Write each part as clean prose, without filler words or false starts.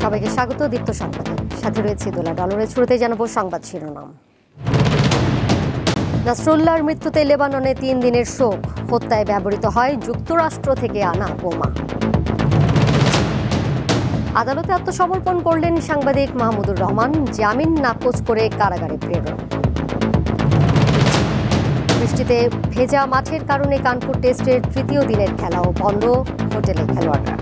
সবাইকে স্বাগত দীপ্ত সংবাদে। সাথে রয়েছে দোলা ডলরের শুরুতে জানাবো সংবাদ শিরোনাম। নাসরুল্লাহর মৃত্যুতে লেবাননে 3 দিনের শোক। হত্যায় ব্যবহৃত হয় যুক্তরাষ্ট্র থেকে আনা বোমা। আদালতে আত্মসমর্পণ করলেন সাংবাদিক মাহমুদুর রহমান। জামিন নাকচ করে কারাগারে প্রেরণ। বৃষ্টিতে ভেজা মাঠের কারণে কানপুর টেস্টের 3য় দিনের খেলাও বন্ধ, হোটেলে খেলোয়াড়রা।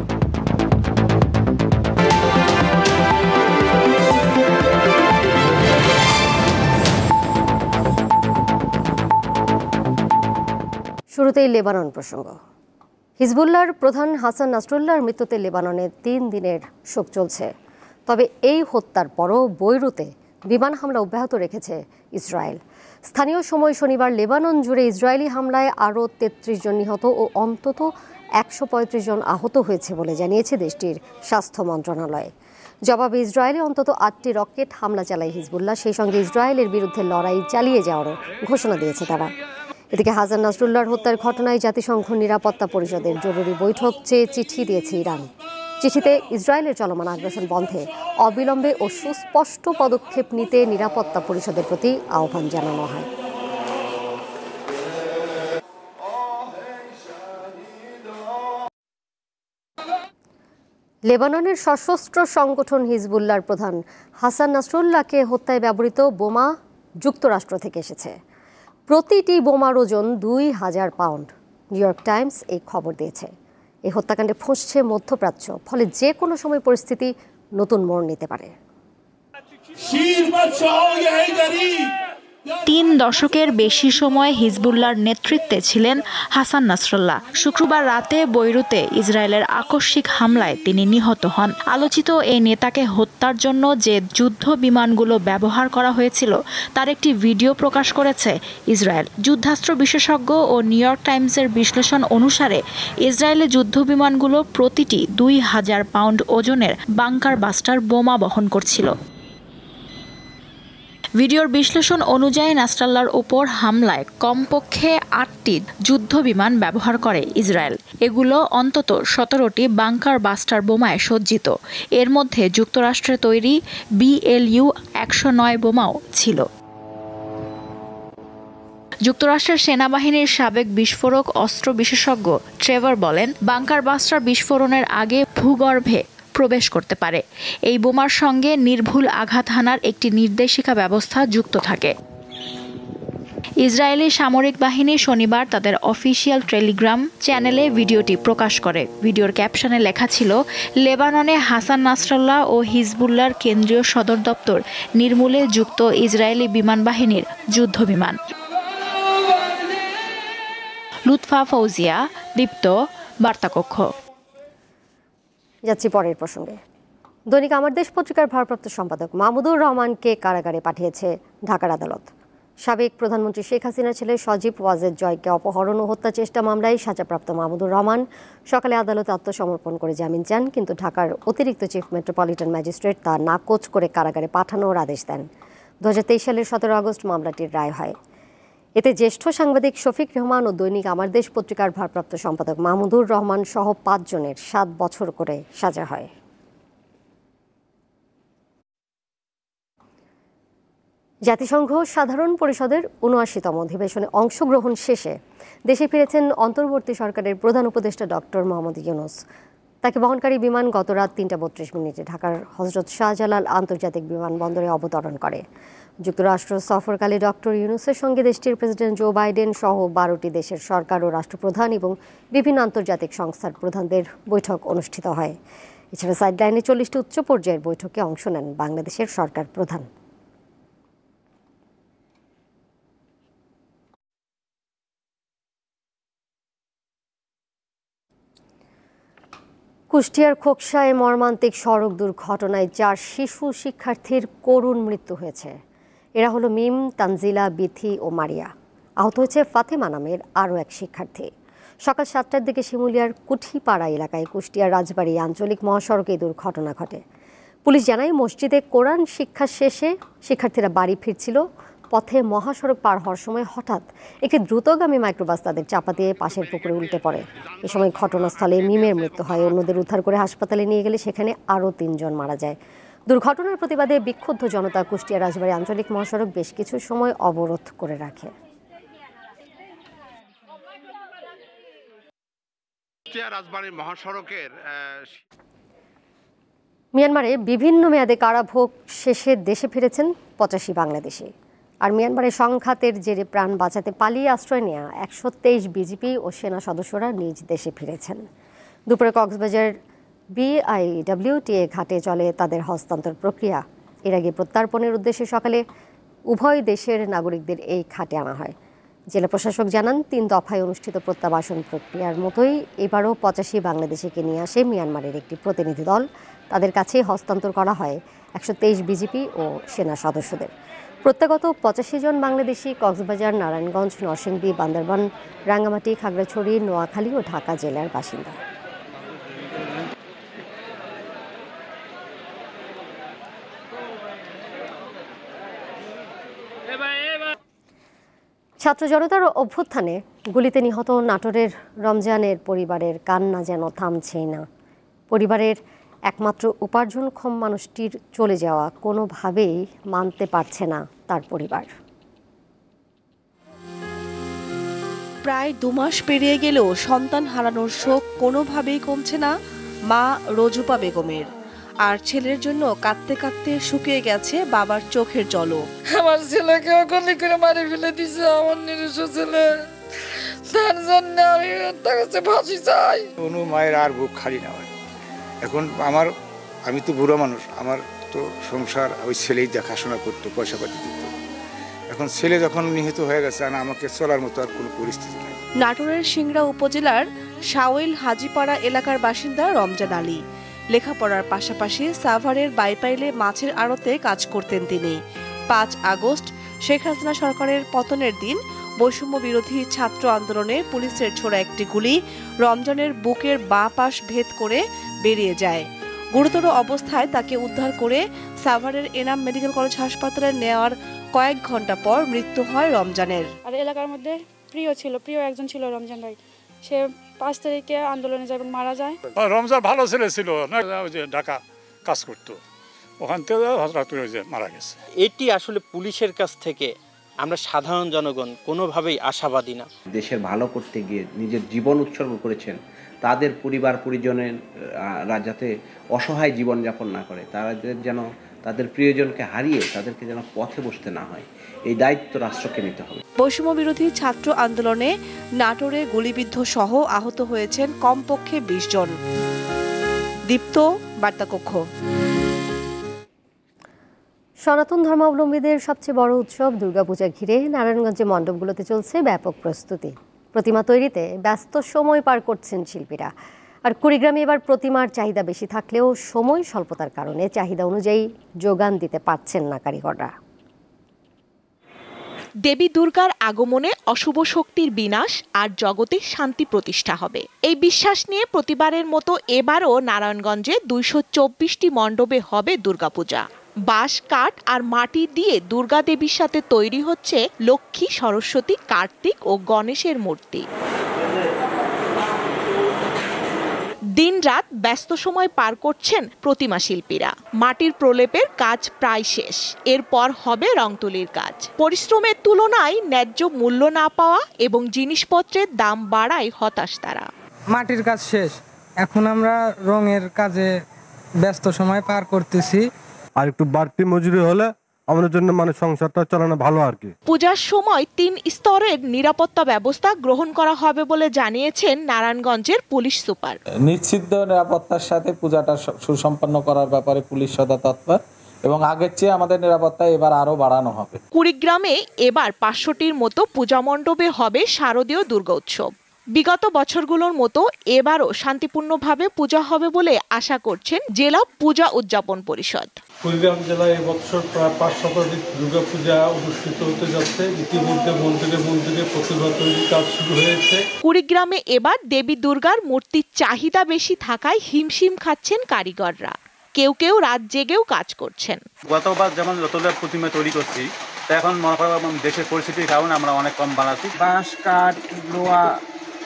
শুরুতেই লেবানন প্রসঙ্গ। হিজবুল্লাহর প্রধান হাসান নাসরুল্লাহর মৃত্যুতে লেবাননে 3 দিনের শোক চলছে। তবে এই হত্যার পরও বৈরুতে বিমান হামলা অব্যাহত রেখেছে ইসরায়েল। স্থানীয় সময় শনিবার লেবানন জুড়ে ইসরায়েলি হামলায় আরও 33 জন নিহত ও অন্তত 135 জন আহত হয়েছে বলে জানিয়েছে দেশটির স্বাস্থ্য মন্ত্রণালয়। জবাবে ইসরায়েলে অন্তত 8টি রকেট হামলা চালায় হিজবুল্লাহ। সেই সঙ্গে ইসরায়েলের বিরুদ্ধে লড়াই চালিয়ে যাওয়ারও ঘোষণা দিয়েছে তারা। এদিকে হাসান নাসরুল্লাহর হত্যার ঘটনায় জাতিসংঘ নিরাপত্তা পরিষদের জরুরি বৈঠক চেয়ে চিঠি দিয়েছে ইরান। চিঠিতে ইসরায়েলের চলমান আগ্রাসন বন্ধে অবিলম্বে ও সুস্পষ্ট পদক্ষেপ নিতে নিরাপত্তা পরিষদের প্রতি আহ্বান জানানো হয়। লেবাননের সশস্ত্র সংগঠন হিজবুল্লাহর প্রধান হাসান নাসরুল্লাহকে হত্যায় ব্যবহৃত বোমা যুক্তরাষ্ট্র থেকে এসেছে। প্রতিটি বোমার ওজন 2000 পাউন্ড। নিউ ইয়র্ক টাইমস এই খবর দিয়েছে। এই হত্যাকাণ্ডে ফুঁসছে মধ্যপ্রাচ্য, ফলে যে কোনো সময় পরিস্থিতি নতুন মোড় নিতে পারে। 3 দশকের বেশি সময় হিজবুল্লাহর নেতৃত্বে ছিলেন হাসান নাসরুল্লাহ। শুক্রবার রাতে বৈরুতে ইসরায়েলের আকস্মিক হামলায় তিনি নিহত হন। আলোচিত এই নেতাকে হত্যার জন্য যে যুদ্ধ বিমানগুলো ব্যবহার করা হয়েছিল তার একটি ভিডিও প্রকাশ করেছে ইসরায়েল। যুদ্ধাস্ত্র বিশেষজ্ঞ ও নিউ ইয়র্ক টাইমসের বিশ্লেষণ অনুসারে ইসরায়েলের যুদ্ধ বিমানগুলো প্রতিটি 2000 পাউন্ড ওজনের বাংকার বাস্টার বোমা বহন করছিল। ভিডিওর বিশ্লেষণ অনুযায়ী নাসরাল্লাহর উপর হামলায় কমপক্ষে 8টি যুদ্ধ বিমান ব্যবহার করে ইসরায়েল। এগুলো অন্তত 17টি বাংকার বাস্টার বোমায় সজ্জিত। এর মধ্যে যুক্তরাষ্ট্রের তৈরি BLU-109 বোমাও ছিল। যুক্তরাষ্ট্রের সেনাবাহিনীর সাবেক বিস্ফোরক অস্ত্র বিশেষজ্ঞ ট্রেভার বলেন, বাংকার বাস্টার বিস্ফোরণের আগে ভূগর্ভে প্রবেশ করতে পারে। এই বোমার সঙ্গে নির্ভুল আঘাত হানার একটি নির্দেশিকা ব্যবস্থা যুক্ত থাকে। ইসরায়েলি সামরিক বাহিনী শনিবার তাদের অফিসিয়াল টেলিগ্রাম চ্যানেলে ভিডিওটি প্রকাশ করে। ভিডিওর ক্যাপশনে লেখা ছিল, লেবাননে হাসান নাসরুল্লাহ ও হিজবুল্লাহর কেন্দ্রীয় সদর দপ্তর নির্মূলে যুক্ত ইসরায়েলি বিমান বাহিনীর যুদ্ধ বিমান। লুৎফা ফৌজিয়া, দীপ্ত, বার্তাকক্ষ। যাচ্ছি পরের প্রসঙ্গে। দৈনিক আমার দেশ পত্রিকার ভারপ্রাপ্ত সম্পাদক মাহমুদুর রহমানকে কারাগারে পাঠিয়েছে ঢাকার আদালত। সাবেক প্রধানমন্ত্রী শেখ হাসিনার ছেলে সজীব ওয়াজেদ জয়কে অপহরণ ও হত্যা চেষ্টা মামলায় সাজাপ্রাপ্ত মাহমুদুর রহমান সকালে আদালতে আত্মসমর্পণ করে জামিন চান, কিন্তু ঢাকার অতিরিক্ত চিফ মেট্রোপলিটন ম্যাজিস্ট্রেট তা নাকচ করে কারাগারে পাঠানোর আদেশ দেন। 2023 সালের 17 আগস্ট মামলাটির রায় হয়। এতে জ্যেষ্ঠ সাংবাদিক শফিক রহমান ও দৈনিক আমার দেশ পত্রিকার ভারপ্রাপ্ত সম্পাদক মাহমুদুর রহমান সহ 5 জনের 7 বছর করে সাজা হয়। জাতিসংঘ সাধারণ পরিষদের 79তম অধিবেশনে অংশগ্রহণ শেষে দেশে ফিরেছেন অন্তর্বর্তী সরকারের প্রধান উপদেষ্টা ডক্টর মোহাম্মদ ইউনূস। তাকে বহনকারী বিমান গত রাত 3টা 32 ঢাকার হযরত শাহজালাল আন্তর্জাতিক বিমানবন্দরে অবতরণ করে। যুক্তরাষ্ট্র সফরকালে ডক্টর ইউনূসের সঙ্গে দেশটির প্রেসিডেন্ট জো বাইডেন সহ 12টি দেশের সরকার ও রাষ্ট্রপ্রধান এবং বিভিন্ন আন্তর্জাতিক সংস্থার প্রধানদের বৈঠক অনুষ্ঠিত হয়। এছাড়া সাইডলাইনে 40টি উচ্চ পর্যায়ের বৈঠকে অংশ নেন বাংলাদেশের সরকার প্রধান। কুষ্টিয়ার খোকসায় মর্মান্তিক সড়ক দুর্ঘটনায় 4 শিশু শিক্ষার্থীর করুণ মৃত্যু হয়েছে। এরা হলো মিম, তানজিলা, বিথি ও মারিয়া। আহত হয়েছে ফাতেমা নামের আরও এক শিক্ষার্থী। সকাল 7টার দিকে শিমুলিয়ার কুঠিপাড়া এলাকায় কুষ্টিয়ার রাজবাড়ী আঞ্চলিক মহাসড়কে এই দুর্ঘটনা ঘটে। পুলিশ জানায়, মসজিদে কোরআন শিক্ষা শেষে শিক্ষার্থীরা বাড়ি ফিরছিল। পথে মহাসড়ক পার হওয়ার সময় হঠাৎ একটি দ্রুতগামী মাইক্রোবাস তাদের চাপা দিয়ে পাশের পুকুরে উল্টে পড়ে। এ সময় ঘটনাস্থলে মিমের মৃত্যু হয়। অন্যদের উদ্ধার করে হাসপাতালে নিয়ে গেলে সেখানে আরও ৩ জন মারা যায়। দুর্ঘটনার প্রতিবাদে বিক্ষুব্ধ জনতা কুষ্টিয়া রাজবাড়ী আঞ্চলিক মহাসড়ক বেশ কিছু সময় অবরোধ করে রাখে। রাজবাড়ী মহাসড়কের মিয়ানমারে বিভিন্ন মেয়াদে কারাভোগ শেষে দেশে ফিরেছেন ৮৫ বাংলাদেশি। আর মিয়ানমারের সংঘাতের জেরে প্রাণ বাঁচাতে পালিয়ে আশ্রয় নেওয়া ১২৩ বিজিপি ও সেনা সদস্যরা নিজ দেশে ফিরেছেন। দুপুরে কক্সবাজার BIWTA ঘাটে চলে তাদের হস্তান্তর প্রক্রিয়া। এর আগে প্রত্যর্পণের উদ্দেশ্যে সকালে উভয় দেশের নাগরিকদের এই ঘাটে আনা হয়। জেলা প্রশাসক জানান, ৩ দফায় অনুষ্ঠিত প্রত্যাবাসন প্রক্রিয়ার মতোই এবারও ৮৫ বাংলাদেশিকে নিয়ে আসে মিয়ানমারের একটি প্রতিনিধি দল। তাদের কাছেই হস্তান্তর করা হয় ১২৩ বিজিপি ও সেনা সদস্যদের। প্রত্যাগত ৮৫ জন বাংলাদেশি কক্সবাজার, নারায়ণগঞ্জ, নরসিংদী, বান্দরবান, রাঙ্গামাটি, খাগড়াছড়ি, নোয়াখালী ও ঢাকা জেলার বাসিন্দা। ছাত্র জনতার অভ্যুত্থানে গুলিতে নিহত নাটোরের রমজানের পরিবারের কান্না যেন থামছেই না। পরিবারের একমাত্র উপার্জনক্ষম মানুষটির চলে যাওয়া কোনোভাবেই মানতে পারছে না তার পরিবার। প্রায় ২ মাস পেরিয়ে গেলেও সন্তান হারানোর শোক কোনোভাবেই কমছে না মা রোজুপা বেগমের। আর ছেলের জন্য কাঁদতে কাঁদতে শুকিয়ে গেছে বাবার চোখের জলও। আমার ছেলেকে গুলি করে মারি ফেলে দিছে আমার নিরীহ ছেলে, তার জন্য আমি তার কাছে ফাঁসি চাই। কোনো মায়ের আর বুক খালি না হয়। এখন আমি তো বুড়ো মানুষ, আমার তো সংসার ওই ছেলেই দেখাশোনা করতো, পয়সা পাতি দিত। এখন ছেলে যখন নিহত হয়ে গেছে, আর আমাকে চলার মতো আর কোনো পরিস্থিতি নেই। নাটোরের সিংড়া উপজেলার শাওইল হাজিপাড়া এলাকার বাসিন্দা রমজান আলী। লেখাপড়ার পাশাপাশি সাভারের বাইপাইলে মাছের আড়তে কাজ করতেন তিনি। ৫ আগস্ট শেখ হাসিনা সরকারের পতনের দিন বৈষম্য বিরোধী ছাত্র আন্দোলনে পুলিশের ছোড়া একটি গুলি রমজানের বুকের বাঁ পাশ ভেদ করে বেরিয়ে যায়। গুরুতর অবস্থায় তাকে উদ্ধার করে সাভারের এনাম মেডিকেল কলেজ হাসপাতালে নেওয়ার কয়েক ঘন্টা পর মৃত্যু হয় রমজানের। আর এলাকার মধ্যে প্রিয় একজন ছিল রমজান ভাই। সে ৫ তারিখে আন্দোলনে যায় এবং মারা যায়। রমজান ভালো ছেলে ছিল না, ঢাকা কাজ করতো, ওখান থেকে হঠাৎ মারা গেছে। এটি আসলে পুলিশের কাছ থেকে আমরা সাধারণ জনগণ কোনোভাবেই আশাবাদী না। দেশের ভালো করতে গিয়ে নিজের জীবন উৎসর্গ করেছেন, তাদের পরিবার পরিজনের যাতে অসহায় জীবনযাপন না করে, তাদের যেন তাদের প্রিয়জনকে হারিয়ে তাদেরকে যেন পথে বসতে না হয়, এই দায়িত্ব রাষ্ট্রকে নিতে হবে। বৈষম্য বিরোধী ছাত্র আন্দোলনে নাটোরে গুলিবিদ্ধ সহ আহত হয়েছেন কমপক্ষে ২০ জন। দীপ্ত, বার্তাকক্ষ। সনাতন ধর্মাবলম্বীদের সবচেয়ে বড় উৎসব দুর্গাপূজা ঘিরে নারায়ণগঞ্জে মণ্ডপগুলোতে চলছে ব্যাপক প্রস্তুতি। প্রতিমা তৈরিতে ব্যস্ত সময় পার করছেন শিল্পীরা। আর কুড়িগ্রামে এবার প্রতিমার চাহিদা বেশি থাকলেও সময় স্বল্পতার কারণে চাহিদা অনুযায়ী যোগান দিতে পারছেন না কারিগররা। দেবী দুর্গার আগমনে অশুভ শক্তির বিনাশ আর জগতে শান্তি প্রতিষ্ঠা হবে, এই বিশ্বাস নিয়ে প্রতিবারের মতো এবারও নারায়ণগঞ্জে ২২৪টি মণ্ডপে হবে দুর্গাপূজা। বাঁশ, কাঠ আর মাটি দিয়ে দুর্গা দেবীর সাথে তৈরি হচ্ছে লক্ষ্মী, সরস্বতী, কার্তিক ও গণেশের মূর্তি। দিনরাত ব্যস্ত সময় পার করছেন প্রতিমা শিল্পীরা। মাটির প্রলেপের কাজ প্রায় শেষ, এরপর হবে রং তুলির কাজ। পরিশ্রমের তুলনায় ন্যায্য মূল্য না পাওয়া এবং জিনিসপত্রের দাম বাড়ায় হতাশ তারা। মাটির কাজ শেষ, এখন আমরা রঙের কাজে ব্যস্ত সময় পার করতেছি। আর একটু বাড়তি মজুরি হলে আমাদের জন্য সংসারটা চালানো ভালো আর কি। পূজার সময় ৩ স্তরের নিরাপত্তা ব্যবস্থা গ্রহণ করা হবে বলে জানিয়েছেন নারায়ণগঞ্জের পুলিশ সুপার। নিশ্চিত নিরাপত্তার সাথে পূজাটা সুসম্পন্ন করার ব্যাপারে পুলিশ সদা তৎপর এবং আগের চেয়ে আমাদের নিরাপত্তা এবার আরো বাড়ানো হবে। কুড়িগ্রামে এবার ৫০০টির মতো পূজা মণ্ডপে হবে শারদীয় দুর্গা উৎসব। বিগত বছরগুলোর মতো এবারও শান্তিপূর্ণভাবে পূজা হবে বলে আশা করছেন জেলা পূজা উদযাপন পরিষদ। কুড়িগ্রাম জেলায় এবছর প্রায় ৫০০ দুর্গা পূজা অনুষ্ঠিত হতে যাচ্ছে। ইতিমধ্যে মন্দিরে প্রতিমা তৈরির কাজ শুরু হয়েছে। কুড়িগ্রামে এবার দেবী দুর্গার মূর্তির চাহিদা বেশি থাকায় হিমশিম খাচ্ছেন কারিগররা। কেউ কেউ রাত জেগেও কাজ করছেন। গতবার যেমন যতটা প্রতিমা তৈরি করছি, তো এখন মনে করো দেশের পরিস্থিতির কারণে আমরা অনেক কম বানাচ্ছি। বাঁশ কাঠ লোহা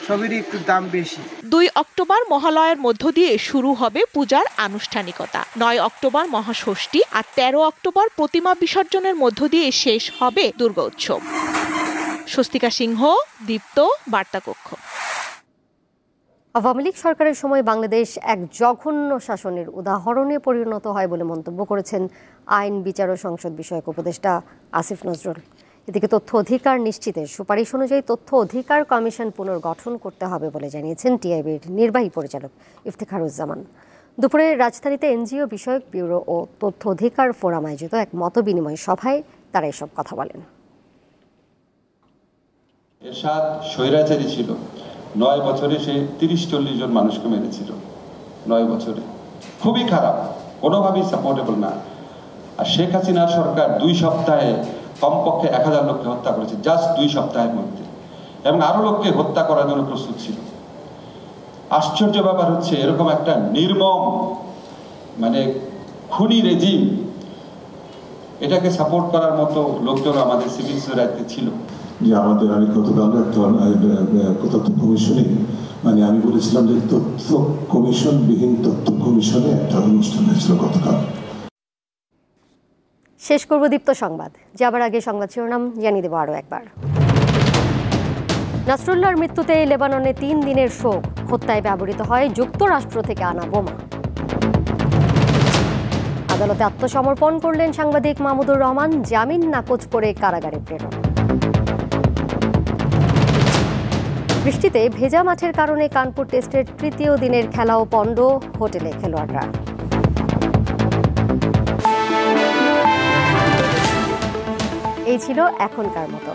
সবেরই একটু দাম বেশি। 2 অক্টোবর মহালয়ার মধ্য দিয়ে শুরু হবে পূজার আনুষ্ঠানিকতা। 9 অক্টোবর মহাষষ্ঠী আর 13 অক্টোবর প্রতিমা বিসর্জনের মধ্য দিয়ে শেষ হবে দুর্গোৎসব। স্বস্তিকা সিংহ, দীপ্ত, বার্তাকক্ষ। আওয়ামী লীগ সরকারের সময় বাংলাদেশ এক জঘন্য শাসনের উদাহরণে পরিণত হয় বলে মন্তব্য করেছেন আইন বিচার ও সংসদ বিষয়ক উপদেষ্টা আসিফ নজরুল। এদিকে তথ্য অধিকার নিশ্চিতের সুপারিশ অনুযায়ী তথ্য অধিকার কমিশন পুনর্গঠন করতে হবে বলে জানিয়েছেন টিআইবির নির্বাহী পরিচালক ইফতেখারুজ্জামান। দুপুরে রাজধানীতে এনজিও বিষয়ক ব্যুরো ও তথ্য অধিকার ফোরাম আয়োজিত এক মতবিনিময় সভায় তারা এসব কথা বলেন। এরশাদ স্বৈরাচারী ছিল, 9 বছরে সে 30-40 জন মানুষকে মেরেছিল। 9 বছরে খুবই খারাপ, কোনোভাবেই সাপোর্টেবল না। আর শেখ হাসিনা সরকার 2 সপ্তাহে কমপক্ষে 1000 লোককে হত্যা করেছে, জাস্ট 2 সপ্তাহের মধ্যে, এবং আরো লোককে হত্যা করার জন্য প্রস্তুত ছিল। আশ্চর্য ব্যাপার হচ্ছে এরকম একটা নির্মম খুনি রেজিম, এটাকে সাপোর্ট করার মতো লোকজন আমাদের সিভিল সোসাইটিতে ছিল। যে আমাদের আমি গতকাল তথ্য কমিশনে আমি বলেছিলাম যে তথ্য কমিশনবিহীন তথ্য কমিশনে একটা অনুষ্ঠান হয়েছিল গতকাল। শেষ করব দীপ্ত সংবাদ, যাবার আগে সংবাদ শিরোনাম জানিয়ে দেব আরও একবার। নাসরুল্লাহর মৃত্যুতে লেবাননে 3 দিনের শোক, হত্যায় ব্যবহৃত হয় যুক্তরাষ্ট্র থেকে আনা বোমা। আদালতে আত্মসমর্পণ করলেন সাংবাদিক মাহমুদুর রহমান, জামিন নাকচ করে কারাগারে প্রেরণ। বৃষ্টিতে ভেজা মাঠের কারণে কানপুর টেস্টের 3য় দিনের খেলাও পণ্ড, হোটেলে খেলোয়াড়রা। এই ছিল এখনকার মতো।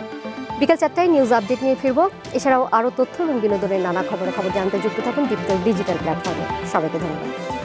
বিকাল 4টায় নিউজ আপডেট নিয়ে ফিরব। এছাড়াও আরও তথ্য এবং বিনোদনের নানা খবর জানতে যুক্ত থাকুন দীপ্ত ডিজিটাল প্ল্যাটফর্মে। সবাইকে ধন্যবাদ।